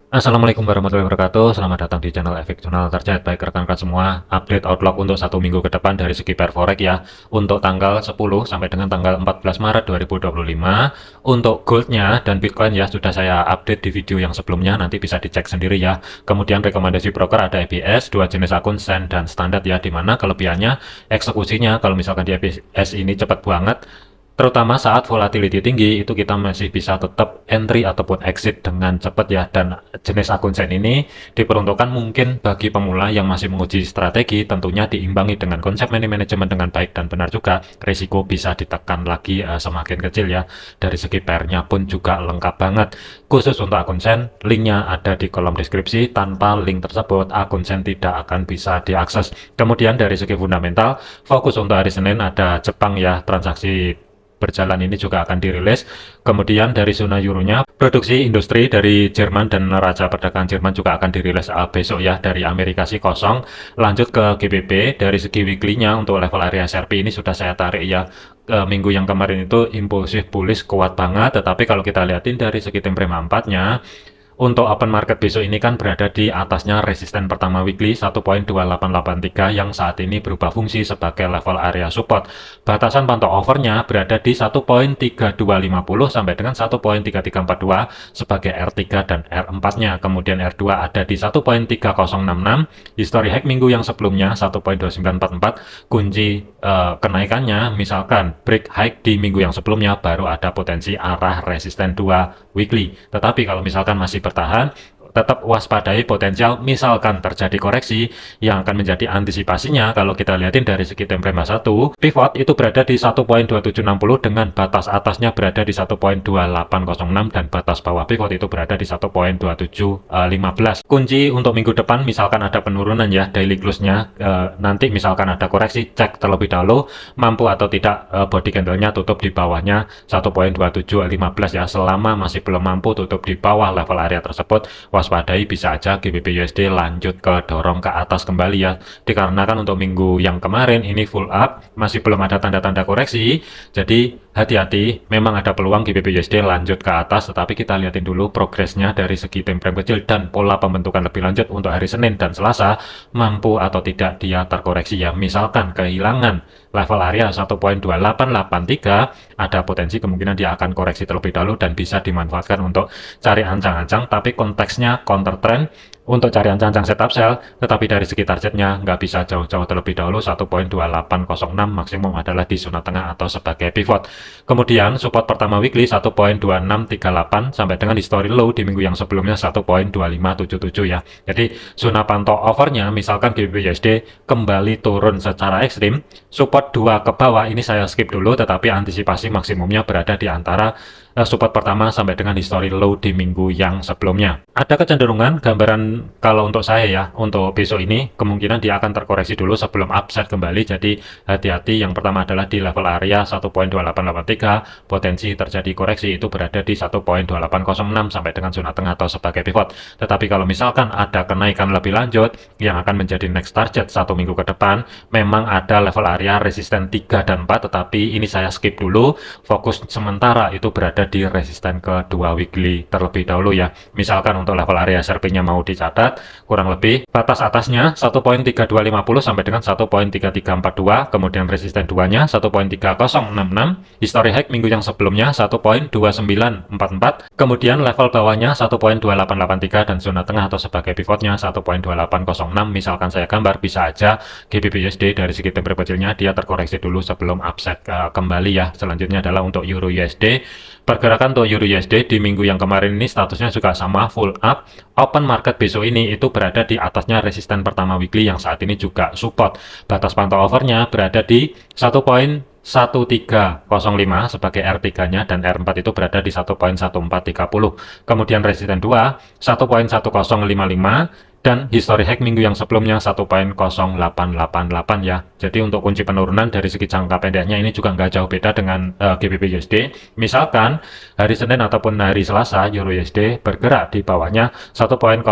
Assalamualaikum warahmatullahi wabarakatuh. Selamat datang di channel Efek Jurnal Terjat. Baik rekan-rekan semua, update outlook untuk satu minggu ke depan dari segi pair forex ya. Untuk tanggal 10 sampai dengan tanggal 14 Maret 2025. Untuk goldnya dan Bitcoin ya sudah saya update di video yang sebelumnya. Nanti bisa dicek sendiri ya. Kemudian rekomendasi broker ada EBS, dua jenis akun Sen dan standar ya. Dimana kelebihannya eksekusinya kalau misalkan di EBS ini cepat banget. Terutama saat volatility tinggi, itu kita masih bisa tetap entry ataupun exit dengan cepat ya. Dan jenis akun sen ini diperuntukkan mungkin bagi pemula yang masih menguji strategi, tentunya diimbangi dengan konsep money management dengan baik dan benar juga. Risiko bisa ditekan lagi semakin kecil ya. Dari segi pairnya pun juga lengkap banget. Khusus untuk akun sen, linknya ada di kolom deskripsi. Tanpa link tersebut, akun sen tidak akan bisa diakses. Kemudian dari segi fundamental, fokus untuk hari Senin ada Jepang ya, transaksi berjalan ini juga akan dirilis. Kemudian dari zona euronya, produksi industri dari Jerman dan neraca perdagangan Jerman juga akan dirilis besok ya. Dari Amerika sih kosong. Lanjut ke GBP, dari segi weekly-nya untuk level area SRP ini sudah saya tarik ya. Minggu yang kemarin itu impulsif bullish kuat banget, tetapi kalau kita lihatin dari segi time frame 4-nya, untuk open market besok ini kan berada di atasnya resisten pertama weekly 1.2883 yang saat ini berubah fungsi sebagai level area support. Batasan pantau overnya berada di 1.3250 sampai dengan 1.3342 sebagai R3 dan R4-nya. Kemudian R2 ada di 1.3066. History hack minggu yang sebelumnya 1.2944. Kunci kenaikannya misalkan break high di minggu yang sebelumnya baru ada potensi arah resisten 2 weekly. Tetapi kalau misalkan masih bertahan, tetap waspadai potensial misalkan terjadi koreksi yang akan menjadi antisipasinya. Kalau kita lihatin dari segi time frame 1, pivot itu berada di 1.2760 dengan batas atasnya berada di 1.2806 dan batas bawah pivot itu berada di 1.2715. Kunci untuk minggu depan misalkan ada penurunan ya daily close-nya, nanti misalkan ada koreksi, cek terlebih dahulu mampu atau tidak body candle-nya tutup di bawahnya 1.2715 ya. Selama masih belum mampu tutup di bawah level area tersebut, waspadai bisa aja GBP USD lanjut ke dorong ke atas kembali ya. Dikarenakan untuk minggu yang kemarin ini full up, masih belum ada tanda-tanda koreksi, jadi hati-hati, memang ada peluang GBP USD lanjut ke atas, tetapi kita lihatin dulu progresnya dari segi time frame kecil dan pola pembentukan lebih lanjut untuk hari Senin dan Selasa, mampu atau tidak dia terkoreksi ya. Misalkan kehilangan level area 1.2883, ada potensi kemungkinan dia akan koreksi terlebih dahulu dan bisa dimanfaatkan untuk cari ancang-ancang, tapi konteksnya counter trend untuk cari ancang-ancang setup sell, tetapi dari segi targetnya nggak bisa jauh-jauh terlebih dahulu. 1.2806 maksimum adalah di zona tengah atau sebagai pivot. Kemudian support pertama weekly 1.2638 sampai dengan history low di minggu yang sebelumnya 1.2577 ya. Jadi zona pantau overnya misalkan GBP USD kembali turun secara ekstrim, support 2 ke bawah ini saya skip dulu, tetapi antisipasi maksimumnya berada di antara support pertama sampai dengan history low di minggu yang sebelumnya. Ada kecenderungan gambaran kalau untuk saya ya, untuk besok ini kemungkinan dia akan terkoreksi dulu sebelum upside kembali. Jadi hati-hati, yang pertama adalah di level area 1.2883, potensi terjadi koreksi itu berada di 1.2806 sampai dengan zona tengah atau sebagai pivot. Tetapi kalau misalkan ada kenaikan lebih lanjut yang akan menjadi next target satu minggu ke depan, memang ada level area resisten 3 dan 4, tetapi ini saya skip dulu. Fokus sementara itu berada di resisten kedua weekly terlebih dahulu ya. Misalkan untuk level area SRP-nya mau dicatat, kurang lebih batas atasnya 1.3250 sampai dengan 1.3342, kemudian resisten 2-nya 1.3066, history hack minggu yang sebelumnya 1.2944, kemudian level bawahnya 1.2883 dan zona tengah atau sebagai pivotnya 1.2806. Misalkan saya gambar, bisa aja GBP USD dari segi time frame kecilnya dia terkoreksi dulu sebelum upside kembali ya. Selanjutnya adalah untuk Euro USD. Pergerakan untuk Euro USD di minggu yang kemarin ini statusnya juga sama, full up. Open market besok ini itu berada di atasnya resisten pertama weekly yang saat ini juga support. Batas pantau overnya berada di 1.1305 sebagai R3-nya dan R4 itu berada di 1.1430. Kemudian resisten 2 1.1055 dan history hack minggu yang sebelumnya 1.0888 ya. Jadi untuk kunci penurunan dari segi jangka pendeknya ini juga nggak jauh beda dengan GBP USD. Misalkan hari Senin ataupun hari Selasa Euro USD bergerak di bawahnya 1.0805,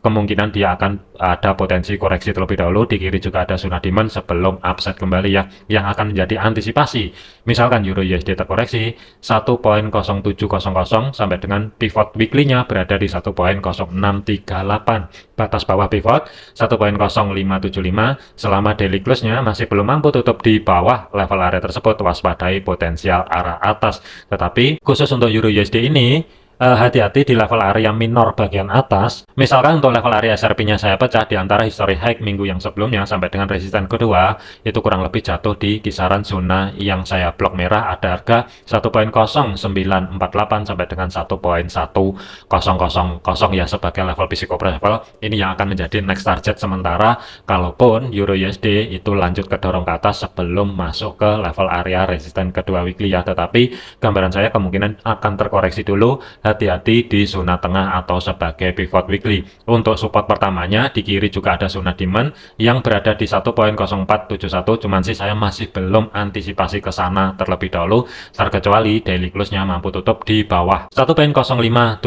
kemungkinan dia akan ada potensi koreksi terlebih dahulu. Di kiri juga ada zona demand sebelum upside kembali ya, yang akan menjadi antisipasi. Misalkan Euro USD terkoreksi 1.0700 sampai dengan pivot weekly-nya berada di 1.0638. Batas bawah pivot 1.0575. Selama daily close-nya masih belum mampu tutup di bawah level area tersebut, waspadai potensial arah atas. Tetapi khusus untuk Euro USD ini, hati-hati di level area minor bagian atas. Misalkan untuk level area SRP-nya saya pecah di antara history high minggu yang sebelumnya sampai dengan resisten kedua, itu kurang lebih jatuh di kisaran zona yang saya blok merah, ada harga 1.0948 sampai dengan 1.1000 ya sebagai level physical level. Ini yang akan menjadi next target sementara kalaupun Euro USD itu lanjut ke dorong ke atas sebelum masuk ke level area resisten kedua weekly ya. Tetapi gambaran saya kemungkinan akan terkoreksi dulu. Hati-hati di zona tengah atau sebagai pivot weekly. Untuk support pertamanya di kiri juga ada zona demand yang berada di 1.0471, cuman sih saya masih belum antisipasi ke sana terlebih dahulu, terkecuali daily close-nya mampu tutup di bawah 1.0575,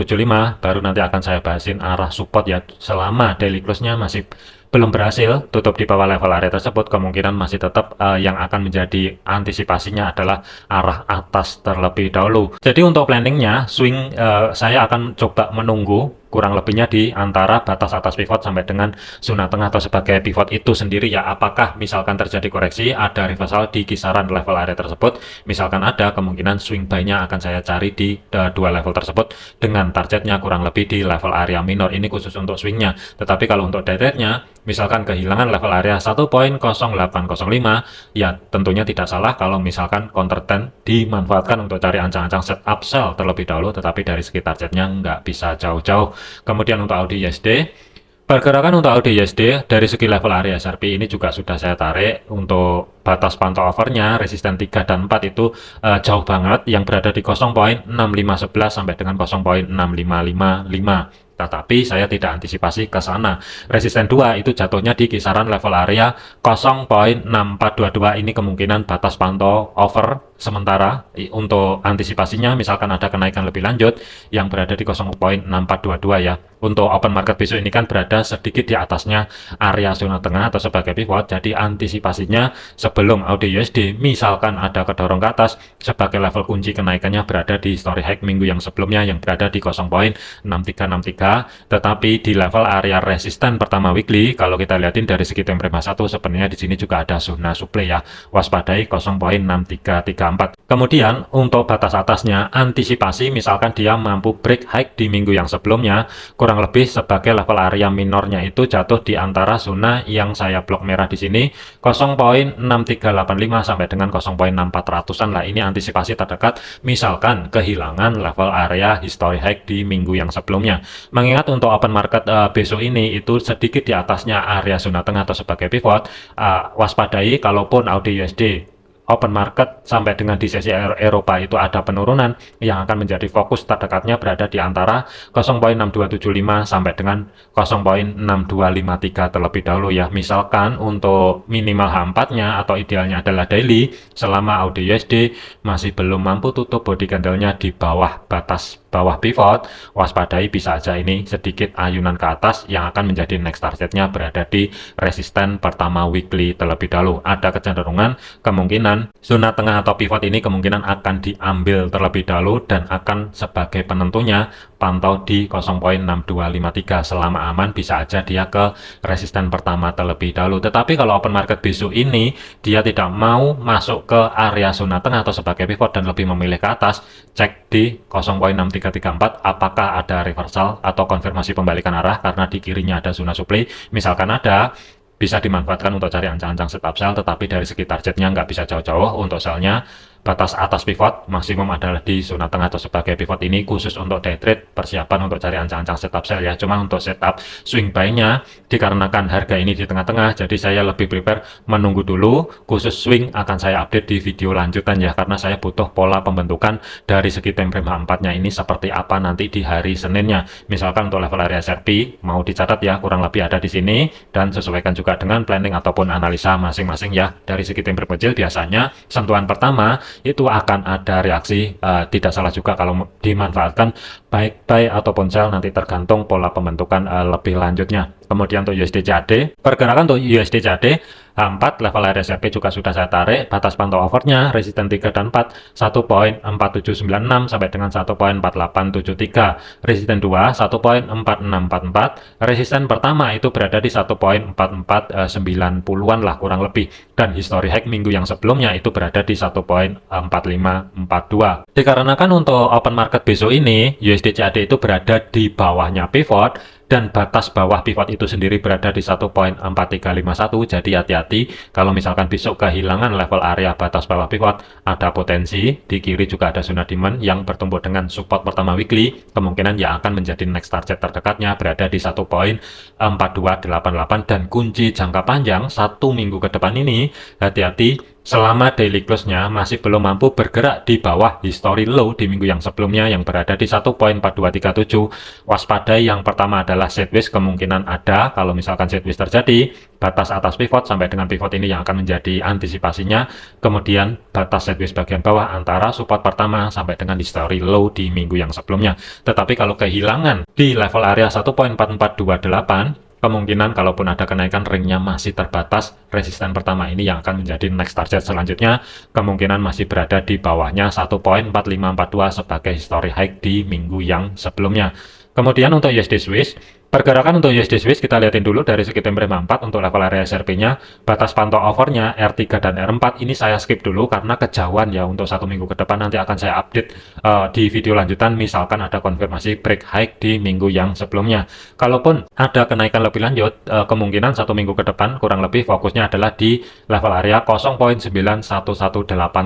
baru nanti akan saya bahasin arah support ya. Selama daily close-nya masih belum berhasil tutup di bawah level area tersebut, kemungkinan masih tetap yang akan menjadi antisipasinya adalah arah atas terlebih dahulu. Jadi untuk planningnya, swing saya akan coba menunggu kurang lebihnya di antara batas atas pivot sampai dengan zona tengah atau sebagai pivot itu sendiri ya. Apakah misalkan terjadi koreksi, ada reversal di kisaran level area tersebut, misalkan ada, kemungkinan swing buy-nya akan saya cari di dua level tersebut dengan targetnya kurang lebih di level area minor. Ini khusus untuk swingnya. Tetapi kalau untuk day trade-nya, misalkan kehilangan level area 1.0805, ya tentunya tidak salah kalau misalkan counter trend dimanfaatkan untuk cari ancang-ancang setup sell terlebih dahulu, tetapi dari segi targetnya nggak bisa jauh-jauh. Kemudian untuk AUD USD, pergerakan untuk AUD USD dari segi level area SRP ini juga sudah saya tarik. Untuk batas pantau overnya resisten 3 dan 4 itu jauh banget, yang berada di 0.6511 sampai dengan 0.6555. Tetapi saya tidak antisipasi ke sana. Resisten 2 itu jatuhnya di kisaran level area 0.6422. Ini kemungkinan batas pantau over sementara. Untuk antisipasinya misalkan ada kenaikan lebih lanjut yang berada di 0.6422 ya. Untuk open market besok ini kan berada sedikit di atasnya area zona tengah atau sebagai pivot. Jadi antisipasinya sebelum AUD USD misalkan ada kedorong ke atas, sebagai level kunci kenaikannya berada di story high minggu yang sebelumnya yang berada di 0.6363. Tetapi di level area resisten pertama weekly, kalau kita lihatin dari segi time frame 1, sebenarnya di sini juga ada zona supply ya, waspadai 0.6334. Kemudian untuk batas atasnya, antisipasi misalkan dia mampu break high di minggu yang sebelumnya, kurang lebih sebagai level area minornya itu jatuh di antara zona yang saya blok merah di sini 0.6385 sampai dengan 0.6400-an lah. Ini antisipasi terdekat misalkan kehilangan level area history high di minggu yang sebelumnya. Mengingat untuk open market besok ini itu sedikit di atasnya area zona tengah atau sebagai pivot, waspadai kalaupun AUD USD open market sampai dengan di sesi Eropa itu ada penurunan, yang akan menjadi fokus terdekatnya berada di antara 0.6275 sampai dengan 0.6253 terlebih dahulu ya. Misalkan untuk minimal H4-nya atau idealnya adalah daily, selama AUD USD masih belum mampu tutup body candle-nya di bawah batas bawah pivot, waspadai bisa aja ini sedikit ayunan ke atas yang akan menjadi next targetnya berada di resisten pertama weekly terlebih dahulu. Ada kecenderungan kemungkinan zona tengah atau pivot ini kemungkinan akan diambil terlebih dahulu dan akan sebagai penentunya pantau di 0.6253. Selama aman bisa aja dia ke resisten pertama terlebih dahulu. Tetapi kalau open market besok ini dia tidak mau masuk ke area zona tengah atau sebagai pivot dan lebih memilih ke atas, cek di 0.6334 apakah ada reversal atau konfirmasi pembalikan arah, karena di kirinya ada zona supply. Misalkan ada, bisa dimanfaatkan untuk cari ancang-ancang setup sell, tetapi dari segi targetnya nggak bisa jauh-jauh. Untuk sellnya batas atas pivot maksimum adalah di zona tengah atau sebagai pivot. Ini khusus untuk day trade, persiapan untuk cari ancang-ancang setup sell ya. Cuma untuk setup swing buy-nya, dikarenakan harga ini di tengah-tengah, jadi saya lebih prepare menunggu dulu. Khusus swing akan saya update di video lanjutan ya, karena saya butuh pola pembentukan dari segi time frame H4-nya ini seperti apa nanti di hari Seninnya. Misalkan untuk level area SRP mau dicatat ya, kurang lebih ada di sini, dan sesuaikan juga dengan planning ataupun analisa masing-masing ya. Dari segi time frame kecil biasanya sentuhan pertama itu akan ada reaksi. Tidak salah juga kalau dimanfaatkan baik buy ataupun sell, nanti tergantung pola pembentukan lebih lanjutnya. Kemudian untuk USD CAD, pergerakan untuk USD CAD H4 level area SRP juga sudah saya tarik, batas pantau overnya resisten 3 dan 4 1.4796 sampai dengan 1.4873, resisten 2 1.4644, resisten pertama itu berada di 1.4490-an lah kurang lebih, dan history high minggu yang sebelumnya itu berada di 1.4542. Dikarenakan untuk open market besok ini USD CAD itu berada di bawahnya pivot, dan batas bawah pivot itu sendiri berada di 1.4351, jadi hati-hati kalau misalkan besok kehilangan level area batas bawah pivot, ada potensi di kiri juga ada zona demand yang bertemu dengan support pertama weekly, kemungkinan yang akan menjadi next target terdekatnya berada di 1.4288, dan kunci jangka panjang 1 minggu ke depan ini hati-hati selama daily close-nya masih belum mampu bergerak di bawah history low di minggu yang sebelumnya yang berada di 1.4237. Waspadai yang pertama adalah sideways, kemungkinan ada kalau misalkan sideways terjadi, batas atas pivot sampai dengan pivot ini yang akan menjadi antisipasinya. Kemudian batas sideways bagian bawah antara support pertama sampai dengan history low di minggu yang sebelumnya. Tetapi kalau kehilangan di level area 1.4428, kemungkinan kalaupun ada kenaikan ringnya masih terbatas. Resisten pertama ini yang akan menjadi next target selanjutnya, kemungkinan masih berada di bawahnya 1.4542 sebagai history high di minggu yang sebelumnya. Kemudian untuk USD Swiss, pergerakan untuk USD Swiss kita lihatin dulu dari segi time frame 4 untuk level area SRP-nya, batas pantau overnya R3 dan R4 ini saya skip dulu karena kejauhan ya, untuk 1 minggu ke depan nanti akan saya update di video lanjutan misalkan ada konfirmasi break high di minggu yang sebelumnya. Kalaupun ada kenaikan lebih lanjut, kemungkinan 1 minggu ke depan kurang lebih fokusnya adalah di level area 0.9118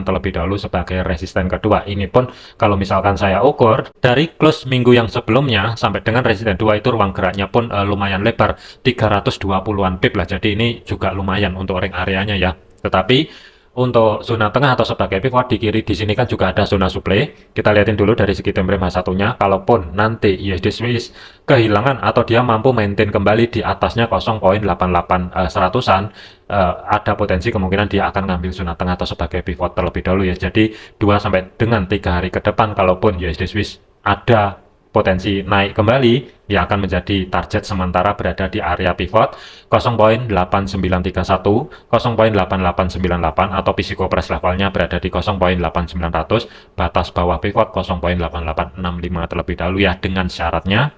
terlebih dahulu sebagai resisten kedua. Ini pun kalau misalkan saya ukur dari close minggu yang sebelumnya sampai dengan resisten 2 itu ruang geraknya pun lumayan lebar, 320-an pip lah, jadi ini juga lumayan untuk ring areanya ya. Tetapi untuk zona tengah atau sebagai pivot di kiri di sini kan juga ada zona supply. Kita lihatin dulu dari segi time frame H1-nya. Kalaupun nanti USD Swiss kehilangan atau dia mampu maintain kembali di atasnya 0.88 ada potensi kemungkinan dia akan ngambil zona tengah atau sebagai pivot terlebih dahulu ya. Jadi 2 sampai dengan 3 hari ke depan kalaupun USD Swiss ada potensi naik kembali, yang akan menjadi target sementara berada di area pivot 0.8931, 0.8898 atau physical price levelnya berada di 0.8900, batas bawah pivot 0.8865 terlebih dahulu ya, dengan syaratnya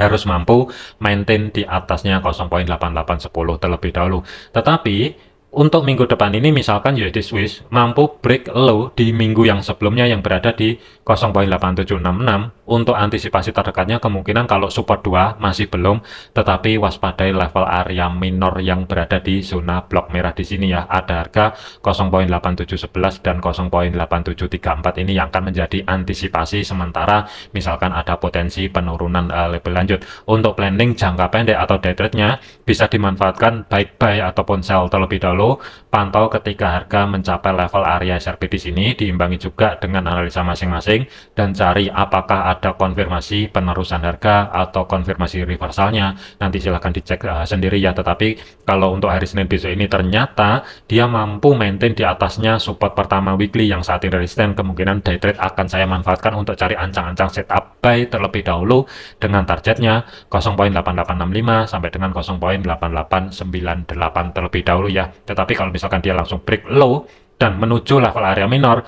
harus mampu maintain di atasnya 0.8810 terlebih dahulu. Tetapi untuk minggu depan ini misalkan USD Swiss mampu break low di minggu yang sebelumnya yang berada di 0.8766, untuk antisipasi terdekatnya kemungkinan kalau support 2 masih belum, tetapi waspadai level area minor yang berada di zona blok merah di sini ya, ada harga 0.8711 dan 0.8734 ini yang akan menjadi antisipasi sementara misalkan ada potensi penurunan lebih lanjut. Untuk planning jangka pendek atau day trade-nya bisa dimanfaatkan baik buy ataupun sell terlebih dahulu. Pantau ketika harga mencapai level area SRP di sini, diimbangi juga dengan analisa masing-masing dan cari apakah ada konfirmasi penerusan harga atau konfirmasi reversalnya. Nanti silahkan dicek sendiri ya. Tetapi kalau untuk hari Senin besok ini ternyata dia mampu maintain di atasnya support pertama weekly yang saat ini resisten, kemungkinan day trade akan saya manfaatkan untuk cari ancang-ancang setup buy terlebih dahulu dengan targetnya 0.8865 sampai dengan 0.8898 terlebih dahulu ya. Tetapi kalau misalkan dia langsung break low dan menuju level area minor,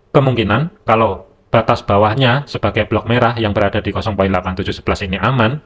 kemungkinan kalau batas bawahnya sebagai blok merah yang berada di 0.8711 ini aman,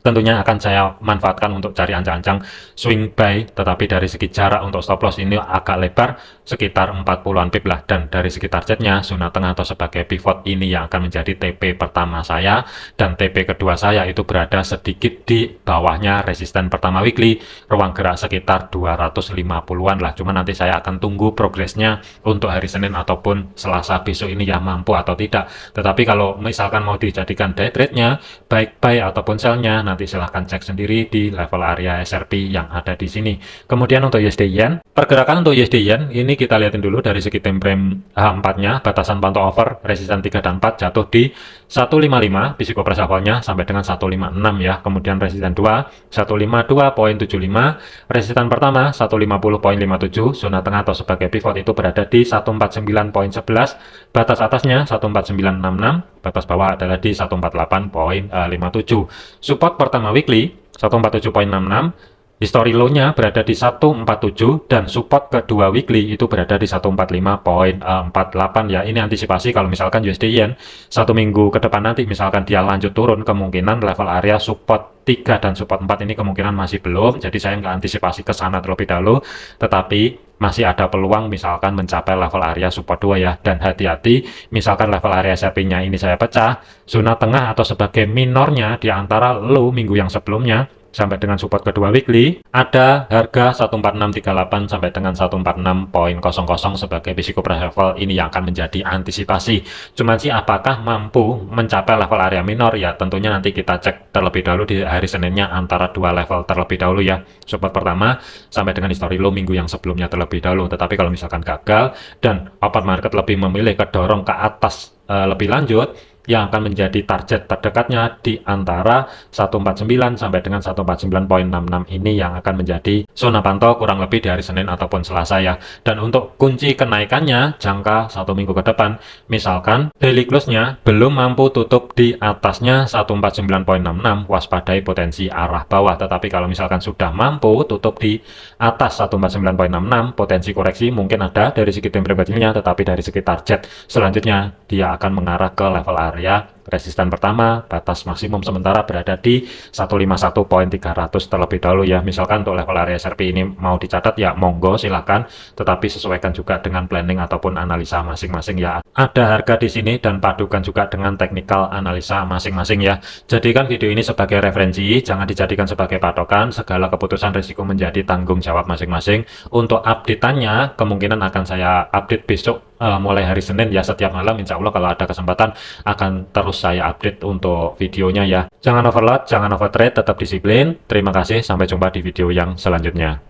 tentunya akan saya manfaatkan untuk cari ancang-ancang swing buy. Tetapi dari segi jarak untuk stop loss ini agak lebar, sekitar 40-an pip lah, dan dari segi targetnya zona tengah atau sebagai pivot ini yang akan menjadi TP pertama saya, dan TP kedua saya itu berada sedikit di bawahnya resisten pertama weekly, ruang gerak sekitar 250-an lah. Cuma nanti saya akan tunggu progresnya untuk hari Senin ataupun Selasa besok ini ya, mampu atau tidak. Tetapi kalau misalkan mau dijadikan day trade-nya baik buy ataupun sell-nya, nanti silahkan cek sendiri di level area SRP yang ada di sini. Kemudian untuk USD Yen, pergerakan untuk USD Yen ini kita lihatin dulu dari segi time frame H4-nya, batasan pantau over, resisten 3 dan 4 jatuh di 155, physical price levelnya sampai dengan 156 ya. Kemudian resisten 2, 152.75, resisten pertama 150.57, zona tengah atau sebagai pivot itu berada di 149.11, batas atasnya 149.66, batas bawah adalah di 148.57. Support pertama weekly 147.66, history low-nya berada di 147 dan support kedua weekly itu berada di 145.48 ya. Ini antisipasi kalau misalkan USD Yen satu minggu ke depan nanti misalkan dia lanjut turun, kemungkinan level area support 3 dan support 4 ini kemungkinan masih belum. Jadi saya nggak antisipasi ke sana terlebih dahulu, tetapi masih ada peluang misalkan mencapai level area support 2 ya. Dan hati-hati misalkan level area SRP-nya ini saya pecah, zona tengah atau sebagai minornya di antara low minggu yang sebelumnya sampai dengan support kedua weekly ada harga 14638 sampai dengan 146.00 sebagai risiko price level. Ini yang akan menjadi antisipasi. Cuman sih apakah mampu mencapai level area minor ya, tentunya nanti kita cek terlebih dahulu di hari Seninnya antara dua level terlebih dahulu ya. Support pertama sampai dengan history low minggu yang sebelumnya terlebih dahulu. Tetapi kalau misalkan gagal dan open market lebih memilih kedorong ke atas lebih lanjut, yang akan menjadi target terdekatnya di antara 149 sampai dengan 149.66 ini yang akan menjadi zona pantau kurang lebih di hari Senin ataupun Selasa ya. Dan untuk kunci kenaikannya jangka satu minggu ke depan, misalkan daily close-nya belum mampu tutup di atasnya 149.66, waspadai potensi arah bawah. Tetapi kalau misalkan sudah mampu tutup di atas 149.66, potensi koreksi mungkin ada dari segi time frame kecilnya, tetapi dari segi target selanjutnya dia akan mengarah ke level area resisten pertama, batas maksimum sementara berada di 151.300 terlebih dahulu ya. Misalkan untuk level area SRP ini mau dicatat ya monggo silahkan, tetapi sesuaikan juga dengan planning ataupun analisa masing-masing ya. Ada harga di sini dan padukan juga dengan teknikal analisa masing-masing ya. Jadikan video ini sebagai referensi, jangan dijadikan sebagai patokan. Segala keputusan risiko menjadi tanggung jawab masing-masing. Untuk update-annya kemungkinan akan saya update besok mulai hari Senin ya, setiap malam insya Allah kalau ada kesempatan akan terus saya update untuk videonya ya. Jangan overload, jangan overtrade, tetap disiplin. Terima kasih, sampai jumpa di video yang selanjutnya.